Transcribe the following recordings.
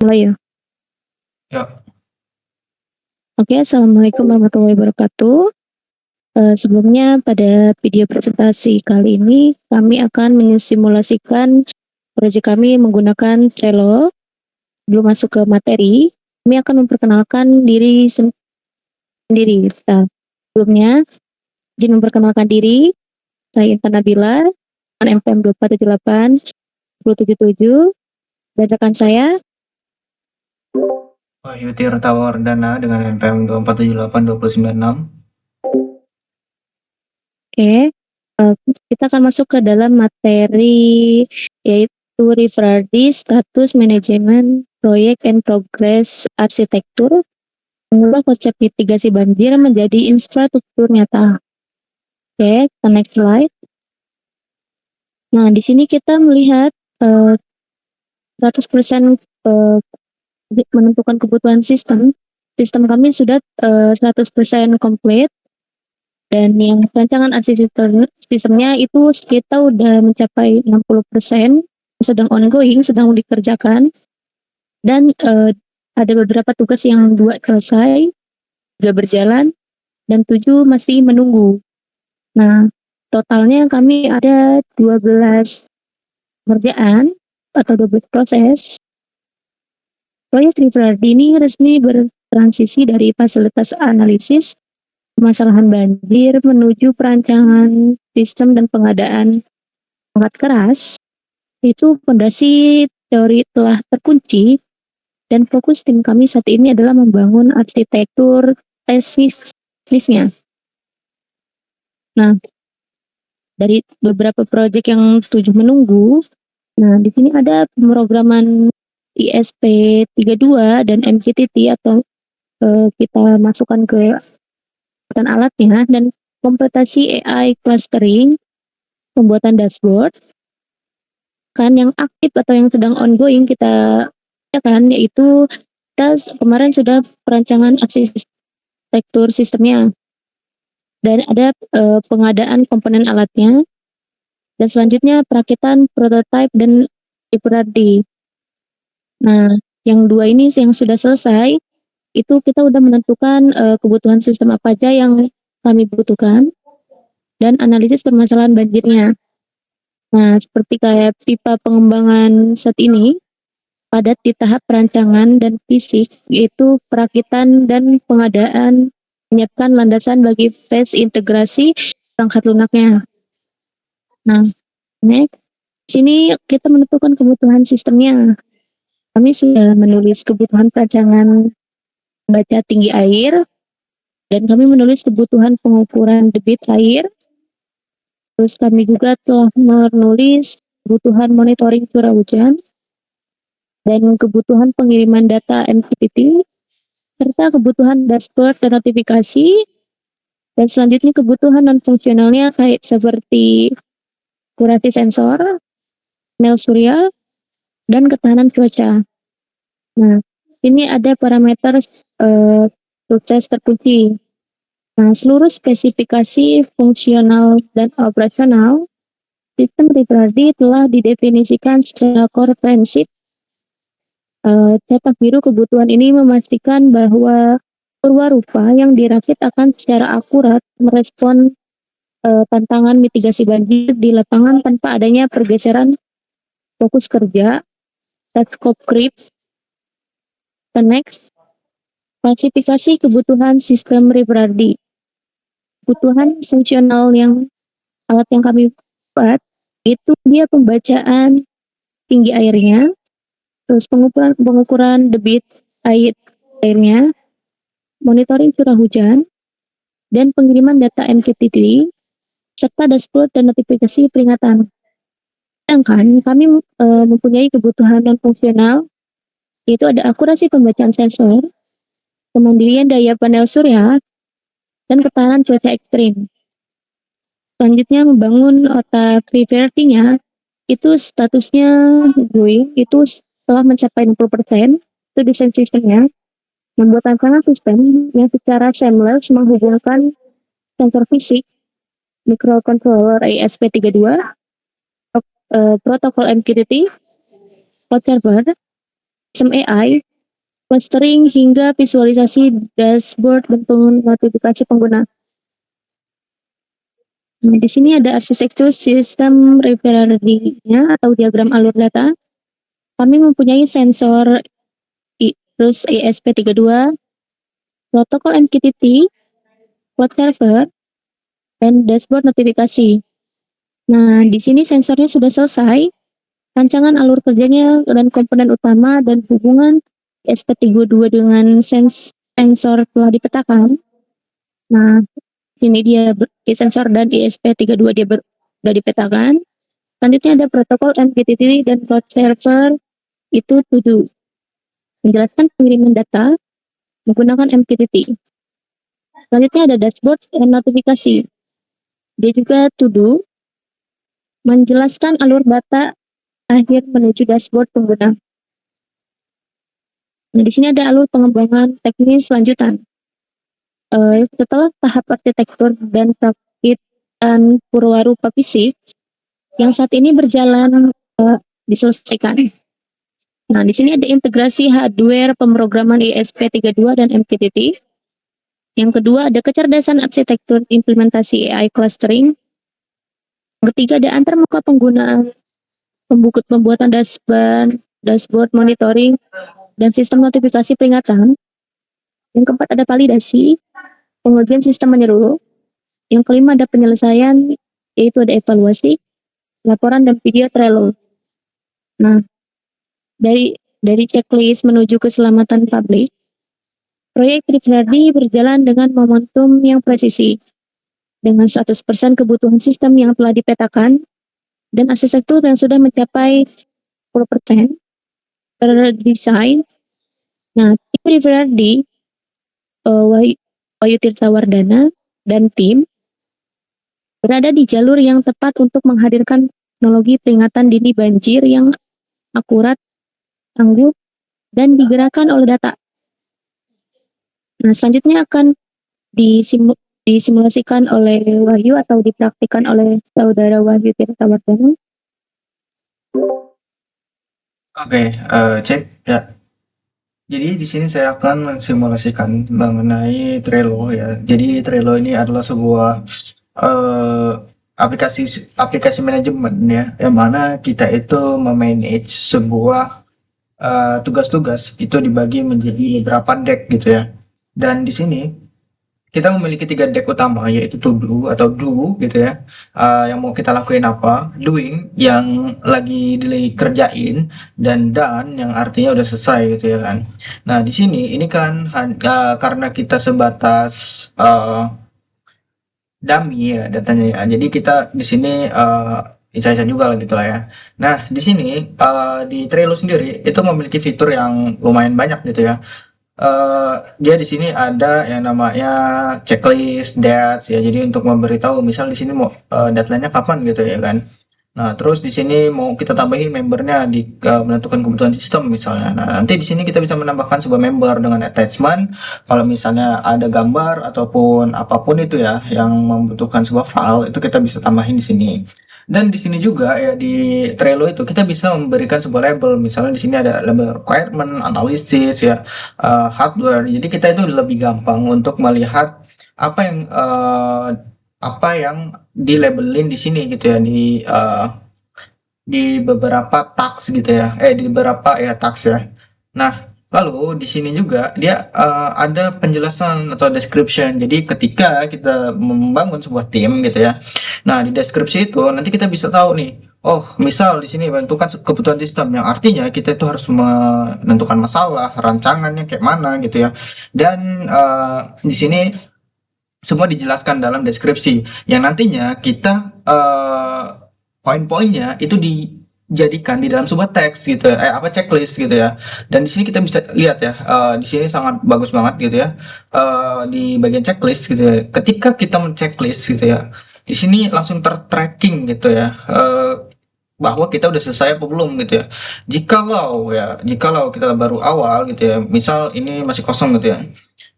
Mulai ya? Ya. Oke, Assalamualaikum warahmatullahi wabarakatuh. Sebelumnya pada video presentasi kali ini kami akan mensimulasikan proyek kami menggunakan Trello. Sebelum masuk ke materi, kami akan memperkenalkan diri sendiri. Nah, sebelumnya izin memperkenalkan diri, saya Intan Nabila, NPM 2478077, dan rekan saya Wahyu Tirtawa Wardana dengan NPM 2478296. Oke, kita akan masuk ke dalam materi yaitu Rivaldi Status Manajemen Proyek and Progress Arsitektur, mengubah konsep mitigasi banjir menjadi infrastruktur nyata. Oke, kita next slide. Nah, di sini kita melihat 100% menentukan kebutuhan sistem. Sistem kami sudah 100% komplit. Dan yang rancangan arsitektur sistemnya itu kita udah mencapai 60%, sedang ongoing, sedang dikerjakan. Dan ada beberapa tugas yang 2 selesai, 3 berjalan, dan 7 masih menunggu. Nah, totalnya kami ada 12 pekerjaan atau 12 proses. Proyek Rivaldi ini resmi bertransisi dari fasilitas analisis permasalahan banjir menuju perancangan sistem dan pengadaan perangkat keras. Itu fondasi teori telah terkunci dan fokus tim kami saat ini adalah membangun arsitektur tesisnya. Nah, dari beberapa proyek yang 7 menunggu, nah di sini ada pemrograman ISP 32 dan MCTT atau kita masukkan ke alatnya, dan kompletasi AI clustering, pembuatan dashboard. Kan yang aktif atau yang sedang ongoing kita kan, yaitu kita kemarin sudah perancangan arsitektur sistemnya. Dan ada pengadaan komponen alatnya. Dan selanjutnya perakitan prototipe dan iterasi. Nah, yang 2 ini yang sudah selesai, itu kita udah menentukan kebutuhan sistem apa aja yang kami butuhkan dan analisis permasalahan banjirnya. Nah, seperti kayak pipa pengembangan saat ini, padat di tahap perancangan dan fisik, yaitu perakitan dan pengadaan, menyiapkan landasan bagi phase integrasi perangkat lunaknya. Nah, next, sini kita menentukan kebutuhan sistemnya. Kami sudah menulis kebutuhan perancangan baca tinggi air, dan kami menulis kebutuhan pengukuran debit air. Terus kami juga telah menulis kebutuhan monitoring curah hujan, dan kebutuhan pengiriman data MQTT, serta kebutuhan dashboard dan notifikasi, dan selanjutnya kebutuhan non-fungsionalnya kayak seperti akurasi sensor, panel surya, dan ketahanan cuaca. Nah, ini ada parameter sukses terkunci. Nah, seluruh spesifikasi fungsional dan operasional sistem Rivaldi telah didefinisikan secara komprehensif. Cetak biru kebutuhan ini memastikan bahwa perwarupa yang dirakit akan secara akurat merespon tantangan mitigasi banjir di lapangan tanpa adanya pergeseran fokus kerja, scope creep. The next, klasifikasi kebutuhan sistem Rivaldi. Kebutuhan fungsional yang alat yang kami buat itu dia pembacaan tinggi airnya, terus pengukuran debit airnya, monitoring curah hujan, dan pengiriman data MQTT, serta dashboard dan notifikasi peringatan. Sedangkan kami mempunyai kebutuhan non-fungsional, yaitu ada akurasi pembacaan sensor, kemandirian daya panel surya, dan ketahanan cuaca ekstrim. Selanjutnya membangun otak Rivaldi-nya, itu statusnya going, itu telah mencapai 60%, itu desain sistemnya, membuat rancangan sistem yang secara seamless menghubungkan sensor fisik, microcontroller ESP32, protokol MQTT, cloud server, sistem AI, clustering hingga visualisasi dashboard dan notifikasi pengguna. Nah, di sini ada arsitektur sistem referensinya atau diagram alur data. Kami mempunyai sensor terus ESP32, protokol MQTT, cloud server, dan dashboard notifikasi. Nah, di sini sensornya sudah selesai, rancangan alur kerjanya dan komponen utama dan hubungan ESP32 dengan sensor telah dipetakan. Nah, sini dia sensor dan ESP32 dia sudah dipetakan. Selanjutnya ada protokol MQTT dan cloud server itu 7. Menjelaskan pengiriman data menggunakan MQTT. Selanjutnya ada dashboard dan notifikasi. Dia juga to do, menjelaskan alur data akhir menuju dashboard pengguna. Nah, di sini ada alur pengembangan teknis lanjutan. Setelah tahap arsitektur dan perakitan purwarupa fisik yang saat ini berjalan diselesaikan. Nah, di sini ada integrasi hardware pemrograman ESP32 dan MQTT. Yang kedua ada kecerdasan arsitektur implementasi AI clustering. Yang ketiga ada antarmuka penggunaan pembuatan dashboard monitoring dan sistem notifikasi peringatan. Yang keempat ada validasi, pengujian sistem menyeluruh. Yang kelima ada penyelesaian, yaitu ada evaluasi, laporan dan video Trello. Nah, dari checklist menuju keselamatan publik, proyek Trifradi berjalan dengan momentum yang presisi, dengan 100% kebutuhan sistem yang telah dipetakan, dan arsitektur yang sudah mencapai 10% terdesain. Nah, tim Trifradi, Wahyu Tirta Wardana, dan tim berada di jalur yang tepat untuk menghadirkan teknologi peringatan dini banjir yang akurat, tangguh, dan digerakkan oleh data. Nah, selanjutnya akan disimulasikan oleh Wahyu atau dipraktikkan oleh saudara Wahyu Tirta Wardana. Oke, cek ya. Jadi di sini saya akan mensimulasikan mengenai Trello ya. Jadi Trello ini adalah sebuah eh, aplikasi aplikasi manajemen ya, yang mana kita itu memanage sebuah tugas-tugas itu dibagi menjadi beberapa deck gitu ya. Dan di sini kita memiliki 3 deck utama, yaitu to do atau do gitu ya, yang mau kita lakuin apa, doing yang lagi dikerjain, dan done yang artinya udah selesai gitu ya kan. Nah di sini ini kan karena kita sebatas dummy ya datanya ya, jadi kita di sini isa-isa juga lah gitu lah ya. Nah di sini di Trello sendiri itu memiliki fitur yang lumayan banyak gitu ya. Dia di sini ada yang namanya checklist dates ya. Jadi untuk memberitahu misal di sini mau deadline-nya kapan gitu ya kan. Nah, terus di sini mau kita tambahin membernya di menentukan kebutuhan sistem misalnya. Nah, nanti di sini kita bisa menambahkan sebuah member dengan attachment. Kalau misalnya ada gambar ataupun apapun itu ya yang membutuhkan sebuah file, itu kita bisa tambahin di sini. Dan di sini juga ya di Trello itu kita bisa memberikan sebuah label. Misalnya di sini ada label requirement, analysis ya, hardware. Jadi kita itu lebih gampang untuk melihat apa yang di-labelin di sini gitu ya, di beberapa task gitu ya, di beberapa ya task ya. Nah, lalu di sini juga dia ada penjelasan atau description. Jadi ketika kita membangun sebuah tim gitu ya, nah di deskripsi itu nanti kita bisa tahu nih, oh misal di sini menentukan kebutuhan sistem, yang artinya kita itu harus menentukan masalah, rancangannya kayak mana gitu ya. Dan di sini semua dijelaskan dalam deskripsi yang nantinya kita poin-poinnya itu dijadikan di dalam sebuah teks gitu ya, apa checklist gitu ya. Dan di sini kita bisa lihat ya, di sini sangat bagus banget gitu ya, di bagian checklist gitu ya. Ketika kita men-checklist gitu ya, di sini langsung ter-tracking gitu ya, bahwa kita udah selesai apa belum gitu ya. Jikalau kita baru awal gitu ya, misal ini masih kosong gitu ya.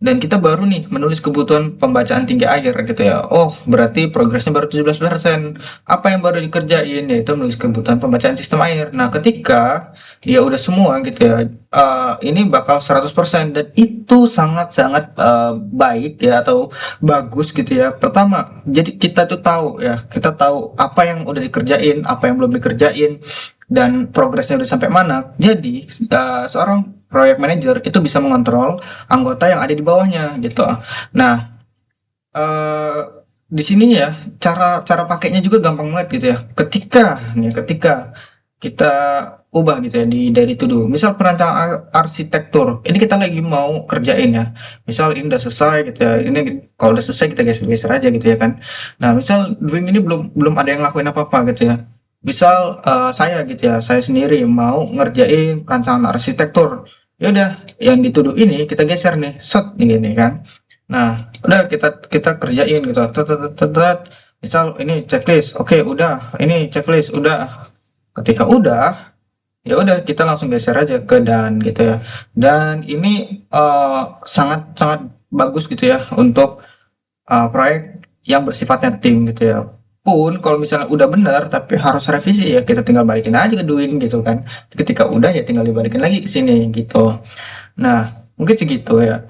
dan kita baru nih menulis kebutuhan pembacaan tinggi air gitu ya. Oh, berarti progresnya baru 17%. Apa yang baru dikerjain? Yaitu menulis kebutuhan pembacaan sistem air. Nah, ketika dia udah semua gitu ya, ini bakal 100% dan itu sangat-sangat baik ya atau bagus gitu ya. Pertama, jadi kita tuh tahu ya, kita tahu apa yang udah dikerjain, apa yang belum dikerjain, dan progresnya udah sampai mana. Jadi, seorang project manager itu bisa mengontrol anggota yang ada di bawahnya gitu. Nah, eh, di sini ya cara cara pakainya juga gampang banget gitu ya. Ketika kita ubah gitu ya di dari to do. Misal perancangan arsitektur. Ini kita lagi mau kerjain ya. Misal ini udah selesai gitu ya. Ini kalau udah selesai kita geser-geser aja gitu ya kan. Nah, misal doing ini belum belum ada yang ngelakuin apa-apa gitu ya. Misal saya gitu ya, saya sendiri mau ngerjain perancangan arsitektur. Ya udah, yang dituduh ini kita geser nih, set nih gini kan. Nah, udah kita kerjain gitu. Tet, tet, tet, tet, tet. Misal ini checklist, oke udah, ini checklist udah. Ketika udah, ya udah kita langsung geser aja ke dan gitu ya. Dan ini sangat sangat bagus gitu ya untuk proyek yang bersifatnya tim gitu ya. Pun kalau misalnya udah benar tapi harus revisi ya kita tinggal balikin aja ke doing gitu kan. Ketika udah ya tinggal dibalikin lagi ke sini gitu. Nah, mungkin segitu ya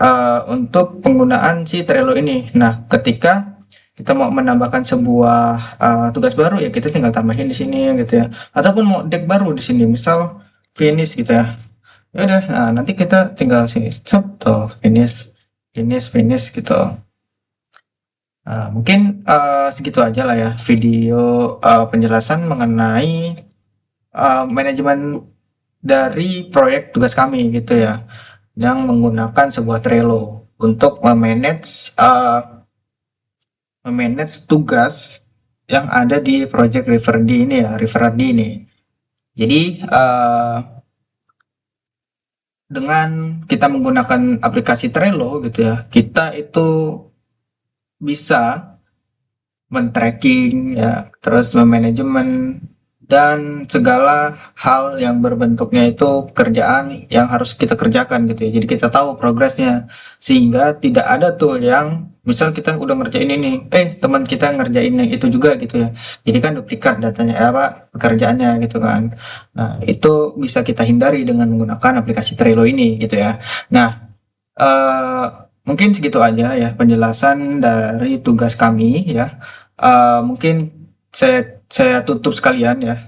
untuk penggunaan si Trello ini. Nah, ketika kita mau menambahkan sebuah tugas baru ya kita tinggal tambahin di sini gitu ya. Ataupun mau deck baru di sini, misal finish gitu ya. Ya udah, nah nanti kita tinggal sini stop tuh finish, finish, finish gitu. Mungkin segitu aja lah ya video penjelasan mengenai manajemen dari proyek tugas kami gitu ya, yang menggunakan sebuah Trello untuk memanage tugas yang ada di project Riverdi ini ya, Riverdi ini. Jadi dengan kita menggunakan aplikasi Trello gitu ya, kita itu bisa men-tracking ya, terus memanajemen dan segala hal yang berbentuknya itu pekerjaan yang harus kita kerjakan gitu ya. Jadi kita tahu progresnya sehingga tidak ada tuh yang misal kita udah ngerjain ini, teman kita ngerjain yang itu juga gitu ya. Jadi kan duplikat datanya, apa pekerjaannya gitu kan. Nah, itu bisa kita hindari dengan menggunakan aplikasi Trello ini gitu ya. Nah, eh mungkin segitu aja ya penjelasan dari tugas kami ya. Mungkin saya tutup sekalian ya.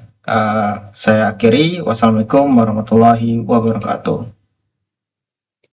Saya akhiri. Wassalamualaikum warahmatullahi wabarakatuh.